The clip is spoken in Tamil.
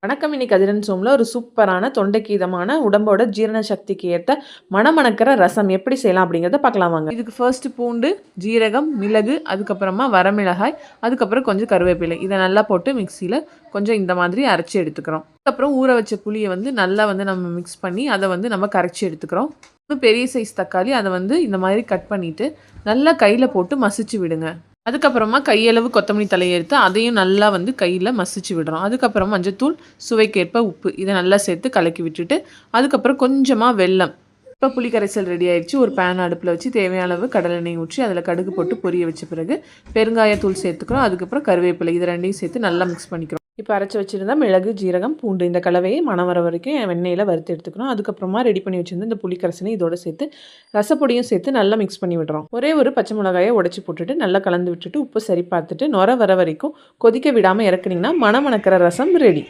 வணக்கம். இன்னைக்கு கதிரன் சோம்ல ஒரு சூப்பரான தொண்டைக்கு இதமான உடம்போட ஜீரண சக்திக்கு ஏற்ற மணமணக்கிற ரசம் எப்படி செய்யலாம் அப்படிங்கிறத பார்க்கலாம் வாங்க. இதுக்கு ஃபர்ஸ்ட் பூண்டு, ஜீரகம், மிளகு, அதுக்கப்புறமா வரமிளகாய், அதுக்கப்புறம் கொஞ்சம் கருவேப்பிலை இதை நல்லா போட்டு மிக்சியில் கொஞ்சம் இந்த மாதிரி அரைச்சி எடுத்துக்கிறோம். அதுக்கப்புறம் ஊற வச்ச புளியை நல்லா நம்ம மிக்ஸ் பண்ணி அதை நம்ம கரைச்சி எடுத்துக்கிறோம். இன்னும் பெரிய சைஸ் தக்காளி அதை இந்த மாதிரி கட் பண்ணிவிட்டு நல்லா கையில் போட்டு மசிச்சு விடுங்க. அதுக்கப்புறமா கையளவு கொத்தமல்லி தலையை எடுத்து அதையும் நல்லா கையில் மசிச்சு விடுறோம். அதுக்கப்புறம் மஞ்சத்தூள், சுவைக்கேற்ப உப்பு இதை நல்லா சேர்த்து கலக்கி விட்டுட்டு அதுக்கப்புறம் கொஞ்சமாக வெல்லம். இப்போ புளி கரைசல் ரெடி ஆயிடுச்சு. ஒரு பேன் அடுப்பில் வச்சு தேவையான அளவு கடலெண்ணெய் ஊற்றி அதில் கடுகு போட்டு பொரிய வச்ச பிறகு பெருங்காயத்தூள் சேர்த்துக்கிறோம். அதுக்கப்புறம் கருவேப்பிலை இது ரெண்டையும் சேர்த்து நல்லா மிக்ஸ் பண்ணிக்கிறோம். இப்போ அரைச்சி வச்சுருந்தா மிளகு, ஜீரகம், பூண்டு இந்த கலவையை மணம் வர வரைக்கும் வெண்ணெயில் வறுத்து எடுத்துக்கிறோம். அதுக்கப்புறமா ரெடி பண்ணி வச்சுருந்த இந்த புளிக்கரசனை இதோட சேர்த்து ரசப்பொடியும் சேர்த்து நல்லா மிக்ஸ் பண்ணி விடுறோம். ஒரே ஒரு பச்சை மிளகாயை உடைச்சி போட்டுட்டு நல்லா கலந்து விட்டுட்டு உப்பு சரி பார்த்துட்டு நுர வர வரைக்கும் கொதிக்க விடாமல் இறக்குனீங்கன்னா மணமணக்கிற ரசம் ரெடி.